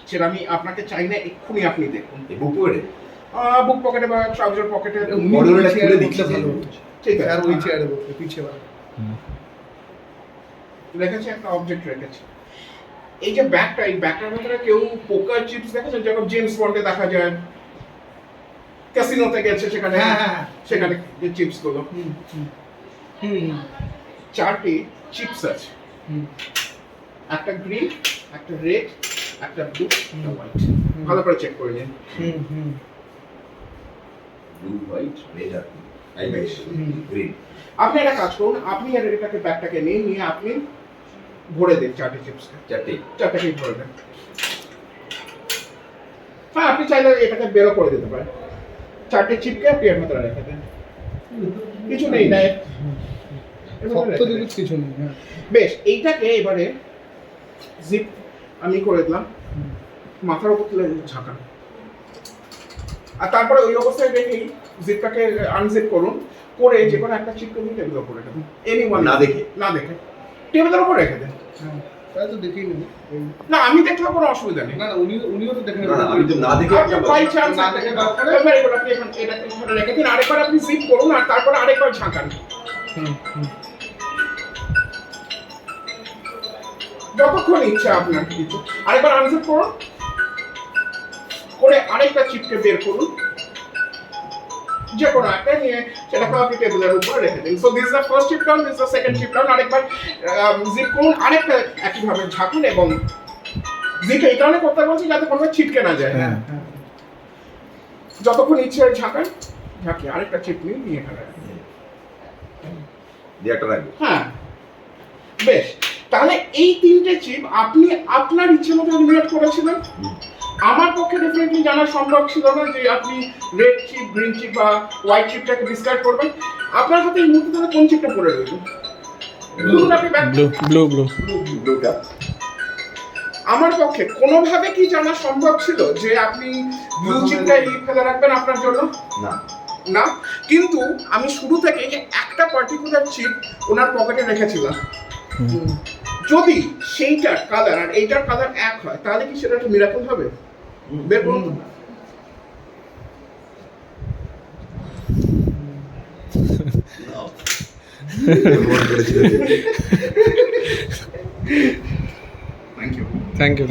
সেটা আমি আপনাকে চাই না, এক্ষুনি আপনি দেখুন বুক পকেটে বুক পকেটে বা ট্রাউজার পকেটে। মডেলটা খুলে দিচ্ছি ঠিক আছে, আর ওই চেয়ারে বসে পিছিয়ে বাড়া রেখেছে একটা অবজেক্ট রেখেছে। এই যে ব্যাগটা, এই ব্যাগটার ভিতরে কেউ পোকার চিপস দেখেছেন, যেরকম জেমস বন্ডে দেখা যায়, ক্যাসিনোতে গেছে সেখানে, সেখানে যে চিপস গুলো, চারটি চিপস আছে, একটা গ্রিন, একটা রেড, একটা ব্লু, একটা হোয়াইট। ভালো করে চেক করে নিন। ব্লু হোয়াইট রেড আর গ্রিন। আপনি একটা কাজ করুন, আপনি এটাকে ব্যাগটাকে নিয়ে নিয়ে আপনি ভরে দিন চারটি চিপসকে, চারটাকেই ভরে দেন। হ্যাঁ, আপনি চাইলে এটাকে বেরো করে দিতে পারেন। চারটে চিপকে আপনি এর মধ্যে রেখে দেন, কিছু নেই না, কিছু নেই। হ্যাঁ, বেশ। এইটাকে এবারে জিপ আমি করে দিলাম, মাথার উপর তুলে ঝাঁকান, আর তারপরে ওই অবস্থায় রেখেই জিপটাকে আনজিপ করুন, করে যে কোনো একটা চিপ করে টেবিলের উপরে রেখে দেন। এনিওয়ান না দেখে টেবিলের উপর রেখে দেন। তাই তো দেখেই নেব। না, আমি দেখলে কোনো অসুবিধা নেই। না না, উনিও তো দেখে না আমি তো না দেখে আপনি বাই চান্স না দেখে দরকার এবার এগুলো আপনি এখন এটাকে এখানে রেখে দিন, আরেকবার আপনি জিপ করুন, আর তারপরে আরেকবার ঝাঁকান। যতক্ষণ ইচ্ছা আপনার কিছু, আরেকবার আনজিপ করুন, করে আরেকটা চিপকে বের করুন, যে কোনো একটা নিয়ে সেটাকে আপনি টেবিলের উপর রেখে দিন। So this is the first chip down, this is the second chip down. আরেকবার জিপ করুন, আরেকটা একইভাবে ঝাঁকুন, এবং জিপ এই কারণে করতে বলছি যাতে কোনো ছিটকে না যায়। যতক্ষণ ইচ্ছে ঝাঁকান, ঝাঁকিয়ে আরেকটা চিপ নিয়ে এখানে রাখুন। দিয়ে একটা রাখবো। হ্যাঁ, বেশ। তাহলে এই তিনটে চিপ আপনি আপনার ইচ্ছে মতো এলিমিনেট করেছিলেন। আমার পক্ষে ডেফিনেটলি জানা সম্ভব ছিল না যে আপনি রেড চিপ, গ্রিন চিপ বা হোয়াইট চিপটাকে ডিসকার্ড করবেন। আপনার হাতে এই মুহূর্তে তাহলে কোন চিপটা পড়ে রইল? ব্লুটা আমার পক্ষে কোনোভাবে কি জানা সম্ভব ছিল যে আপনি ব্লু চিপটাই ফেলে রাখবেন আপনার জন্য? না না, কিন্তু আমি শুরু থেকে যে একটা পার্টিকুলার চিপ ওনার পকেটে রেখেছিলাম, যদি সেইটার কালার আর এইটার কালার এক হয়, তাহলে কি সেটা একটা মিরাকল হবে? বের করুন তো। Thank you. Thank you.